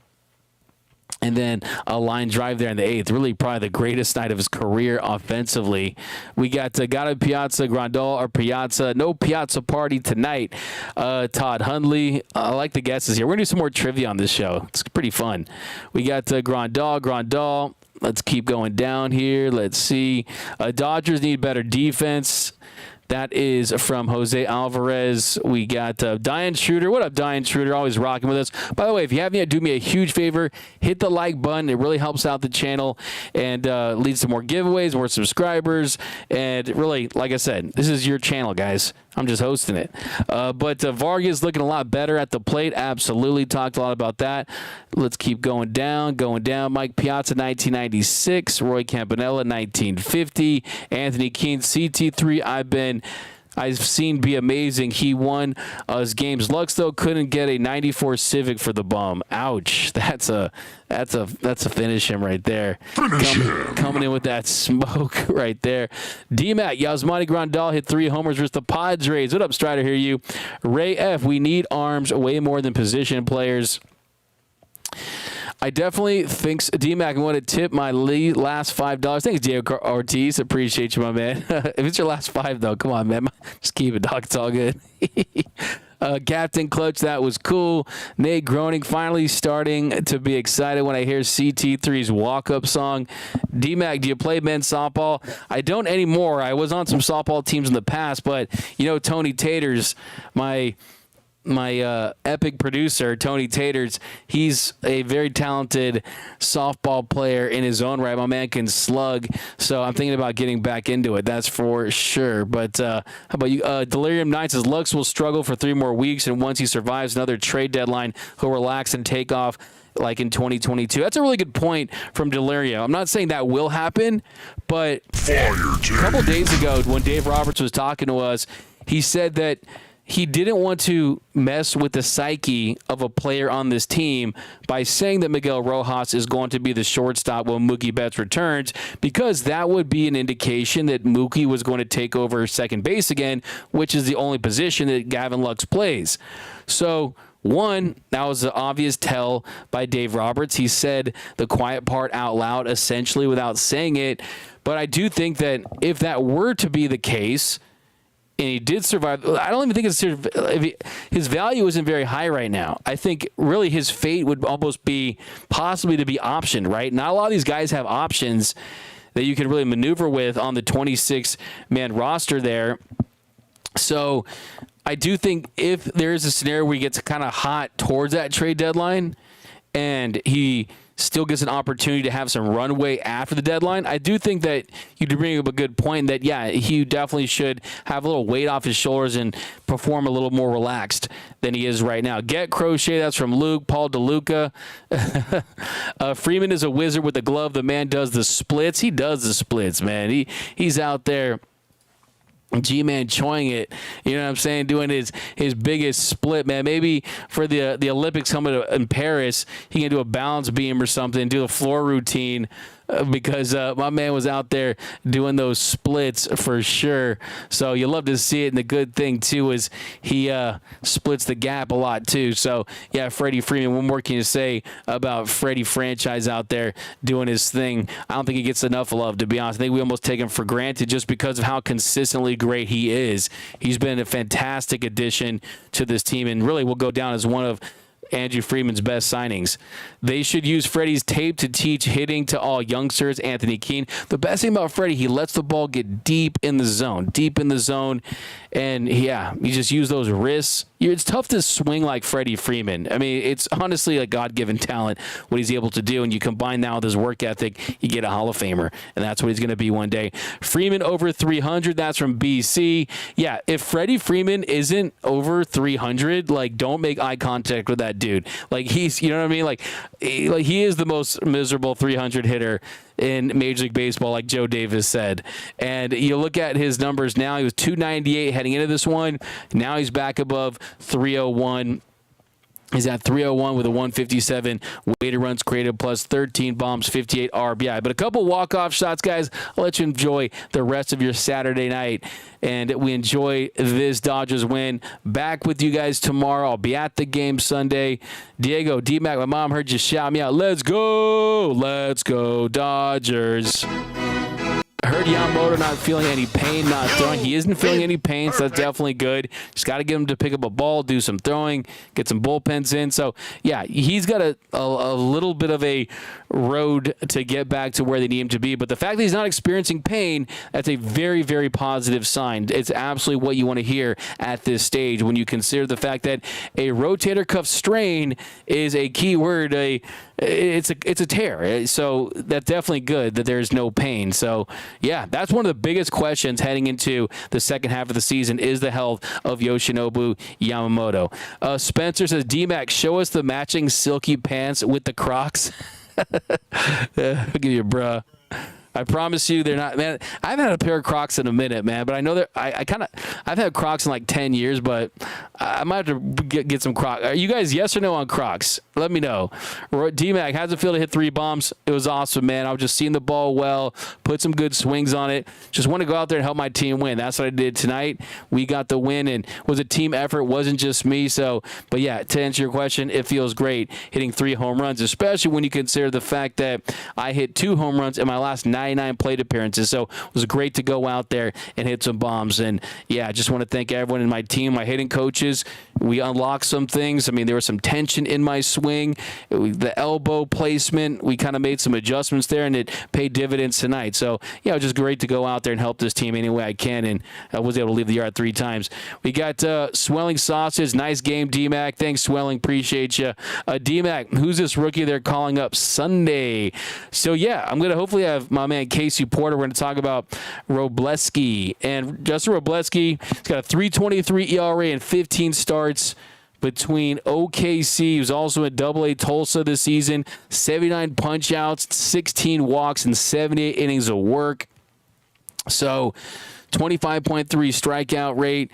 and then a line drive there in the 8th. Really probably the greatest night of his career offensively. We got Piazza, Grandal, or Piazza. No Piazza party tonight. Todd Hundley. I like the guesses here. We're going to do some more trivia on this show. It's pretty fun. We got Grandal. Let's keep going down here. Let's see. Dodgers need better defense. That is from Jose Alvarez. We got Diane Schroeder. What up, Diane Schroeder? Always rocking with us. By the way, if you haven't yet, do me a huge favor. Hit the like button. It really helps out the channel and leads to more giveaways, more subscribers. And really, like I said, this is your channel, guys. I'm just hosting it. But Vargas looking a lot better at the plate. Absolutely. Talked a lot about that. Let's keep going down. Mike Piazza, 1996. Roy Campanella, 1950. Anthony Keene, CT3. I've seen be amazing. He won his games. Lux, though, couldn't get a 94 Civic for the bum. Ouch. That's a finish him right there. Coming in with that smoke right there. D-Mac, Yasmani Grandal hit 3 homers versus the Padres. What up, Strider? Hear you. Ray F, we need arms way more than position players. I definitely think D-Mac, I want to tip my last $5. Thanks, Diego Ortiz. Appreciate you, my man. If it's your last 5, though, come on, man. Just keep it, dog. It's all good. Captain Clutch, that was cool. Nate Groening finally starting to be excited when I hear CT3's walk-up song. D-Mac, do you play men's softball? I don't anymore. I was on some softball teams in the past, but, Tony Taters, my epic producer, Tony Taters, he's a very talented softball player in his own right. My man can slug, so I'm thinking about getting back into it. That's for sure. But how about you? Delirium 9 says Lux will struggle for 3 more weeks, and once he survives another trade deadline, he'll relax and take off like in 2022. That's a really good point from Delirium. I'm not saying that will happen, but a couple days ago when Dave Roberts was talking to us, he said that he didn't want to mess with the psyche of a player on this team by saying that Miguel Rojas is going to be the shortstop when Mookie Betts returns, because that would be an indication that Mookie was going to take over second base again, which is the only position that Gavin Lux plays. So, one, that was an obvious tell by Dave Roberts. He said the quiet part out loud, essentially, without saying it. But I do think that if that were to be the case, and he did survive, I don't even think his value isn't very high right now. I think really his fate would almost be possibly to be optioned, right? Not a lot of these guys have options that you can really maneuver with on the 26-man roster there. So I do think if there is a scenario where he gets kind of hot towards that trade deadline and he still gets an opportunity to have some runway after the deadline, I do think that you do bring up a good point that, yeah, he definitely should have a little weight off his shoulders and perform a little more relaxed than he is right now. Get Crochet, that's from Luke. Paul DeLuca. Freeman is a wizard with the glove. The man does the splits. He does the splits, man. He's out there G-Man choing it, you know what I'm saying, doing his biggest split, man. Maybe for the Olympics coming in Paris, he can do a balance beam or something, do a floor routine, because my man was out there doing those splits for sure. So you love to see it, and the good thing, too, is he splits the gap a lot, too. So, yeah, Freddie Freeman, what more can you say about Freddie franchise out there doing his thing? I don't think he gets enough love, to be honest. I think we almost take him for granted just because of how consistently great he is. He's been a fantastic addition to this team, and really will go down as one of Andrew Freeman's best signings. They should use Freddie's tape to teach hitting to all youngsters. Anthony Keene. The best thing about Freddie, he lets the ball get deep in the zone, and yeah, you just use those wrists. It's tough to swing like Freddie Freeman. I mean, it's honestly a God-given talent, what he's able to do, and you combine that with his work ethic, you get a Hall of Famer, and that's what he's going to be one day. Freeman over 300, that's from BC. Yeah, if Freddie Freeman isn't over 300, like, don't make eye contact with that dude. Like, he's, you know what I mean? Like he is the most miserable 300 hitter in Major League Baseball, like Joe Davis said. And you look at his numbers now, he was 298 heading into this one. Now he's back above 301. He's at 301 with a 157 weighted runs created plus 13 bombs, 58 RBI. But a couple walk-off shots, guys. I'll let you enjoy the rest of your Saturday night. And we enjoy this Dodgers win. Back with you guys tomorrow. I'll be at the game Sunday. Diego, D-Mac, my mom heard you shout me out. Let's go. Let's go, Dodgers. I heard Yamamoto not feeling any pain, not throwing. He isn't feeling any pain, so that's definitely good. Just got to get him to pick up a ball, do some throwing, get some bullpens in. So, yeah, he's got a little bit of a road to get back to where they need him to be. But the fact that he's not experiencing pain, that's a very, very positive sign. It's absolutely what you want to hear at this stage when you consider the fact that a rotator cuff strain is a key word. It's a tear. So that's definitely good that there's no pain. So, yeah, that's one of the biggest questions heading into the second half of the season is the health of Yoshinobu Yamamoto. Spencer says, D-Mac, show us the matching silky pants with the Crocs. I'll give you a bruh. All I promise you they're not, man. I haven't had a pair of Crocs in a minute, man, but I know that I've had Crocs in like 10 years, but I might have to get some Crocs. Are you guys yes or no on Crocs? Let me know. D-Mac, how's it feel to hit 3 bombs? It was awesome, man. I was just seeing the ball well, put some good swings on it. Just want to go out there and help my team win. That's what I did tonight. We got the win, and it was a team effort. It wasn't just me. So, but yeah, to answer your question, it feels great hitting 3 home runs, especially when you consider the fact that I hit 2 home runs in my last 99 plate appearances. So it was great to go out there and hit some bombs. And yeah, I just want to thank everyone in my team, my hitting coaches. We unlocked some things. I mean, there was some tension in my swing. The elbow placement, we kind of made some adjustments there, and it paid dividends tonight. So, yeah, it was just great to go out there and help this team any way I can, and I was able to leave the yard 3 times. We got Swelling Sausage. Nice game, D-Mac. Thanks, Swelling. Appreciate you. D-Mac, who's this rookie they're calling up Sunday? So, yeah, I'm going to hopefully have my man Casey Porter. We're going to talk about Robleski. And Justin Robleski, he's got a 3.23 ERA and 15 starts between OKC. He was also at AA Tulsa this season. 79 punch-outs, 16 walks, and 78 innings of work. So 25.3 strikeout rate.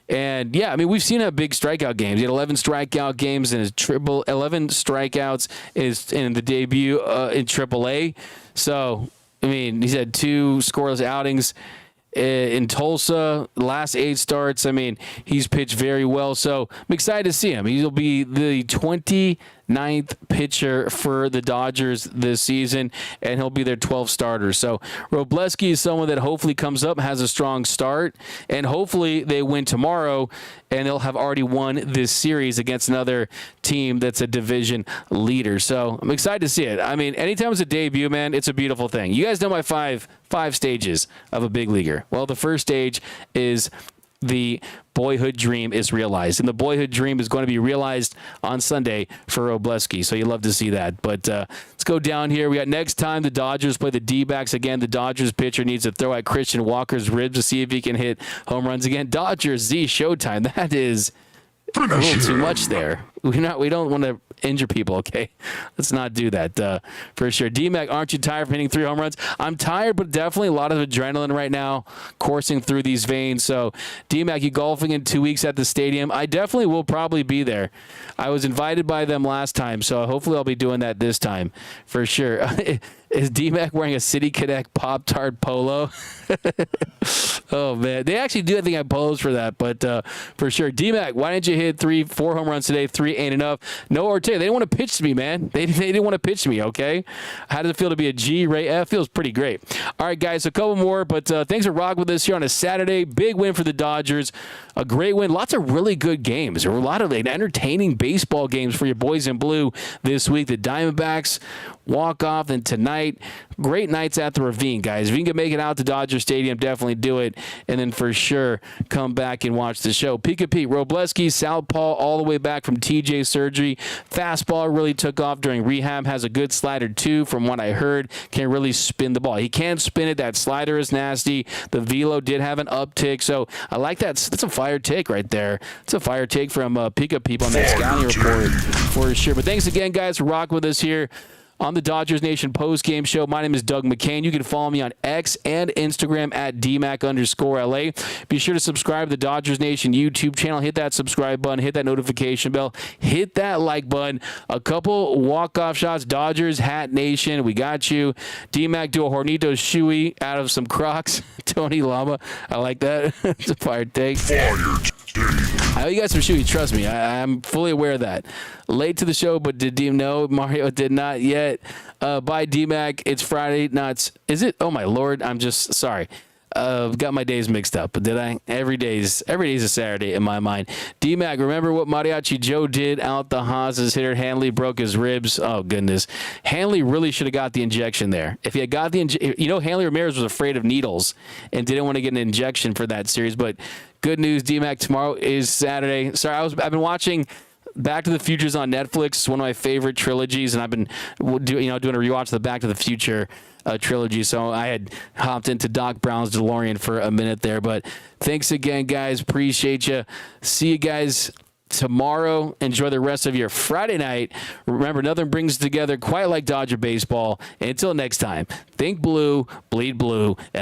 And, yeah, I mean, we've seen a big strikeout games. He had 11 strikeout games and 11 strikeouts is in the debut in AAA. So, I mean, he's had 2 scoreless outings in Tulsa, last 8 starts. I mean, he's pitched very well, so I'm excited to see him. He'll be the 29th pitcher for the Dodgers this season, and he'll be their 12th starter. So Robleski is someone that hopefully comes up, has a strong start, and hopefully they win tomorrow, and they'll have already won this series against another team that's a division leader. So I'm excited to see it. I mean, anytime it's a debut, man, it's a beautiful thing. You guys know my five stages of a big leaguer. Well, the first stage is the boyhood dream is realized, and the boyhood dream is going to be realized on Sunday for Robleski. So you love to see that. But let's go down here. We got next time the Dodgers play the D-backs again. The Dodgers pitcher needs to throw at Christian Walker's ribs to see if he can hit home runs again. Dodgers Z Showtime. That is a little too much there. We don't want to injure people, okay? Let's not do that for sure. D-Mac, aren't you tired from hitting 3 home runs? I'm tired, but definitely a lot of adrenaline right now coursing through these veins. So, D-Mac, you golfing in 2 weeks at the stadium? I definitely will probably be there. I was invited by them last time, so hopefully I'll be doing that this time for sure. Is D-Mac wearing a City Connect Pop-Tart polo? Oh, man. They actually do, I think, have polos for that, but for sure. D-Mac, why didn't you hit 4 home runs today? 3 ain't enough. No Ortega. They didn't want to pitch to me, man. They didn't want to pitch to me, okay? How does it feel to be a G? Ray F? Feels pretty great. All right, guys, a couple more, but thanks for rocking with us here on a Saturday. Big win for the Dodgers. A great win. Lots of really good games. There were a lot of entertaining baseball games for your boys in blue this week. The Diamondbacks walk-off, and tonight, great nights at the Ravine, guys. If you can make it out to Dodger Stadium, definitely do it, and then for sure come back and watch the show. Pika Pete, Robleski, southpaw all the way back from TJ surgery. Fastball really took off during rehab. Has a good slider, too, from what I heard. Can really spin the ball. He can spin it. That slider is nasty. The velo did have an uptick, so I like that. That's a fire take right there. It's a fire take from Pika Peep on that scouting report for sure. But thanks again, guys, for rocking with us here on the Dodgers Nation post-game show. My name is Doug McKain. You can follow me on X and Instagram at DMac_LA. Be sure to subscribe to the Dodgers Nation YouTube channel. Hit that subscribe button. Hit that notification bell. Hit that like button. A couple walk-off shots. Dodgers Hat Nation. We got you. DMac do a Hornito Shoey out of some Crocs. Tony Lama. I like that. It's a fire take. I owe you guys some shoes. Trust me. I'm fully aware of that. Late to the show, but did D know? Mario did not yet. Bye, D-Mac. It's Friday. No, is it? Oh, my Lord. I'm just sorry. Got my days mixed up, but did I? Every day's a Saturday in my mind. D-Mac, remember what Mariachi Joe did out the Haas's hitter? Hanley broke his ribs. Oh, goodness. Hanley really should have got the injection there. If he had got the injection, Hanley Ramirez was afraid of needles and didn't want to get an injection for that series, but good news, D-Mac, tomorrow is Saturday. Sorry, I've been watching Back to the Future's on Netflix. It's one of my favorite trilogies, and I've been doing a rewatch of the Back to the Future trilogy, so I had hopped into Doc Brown's DeLorean for a minute there. But thanks again, guys. Appreciate you. See you guys tomorrow. Enjoy the rest of your Friday night. Remember, nothing brings together quite like Dodger baseball. Until next time, think blue, bleed blue, and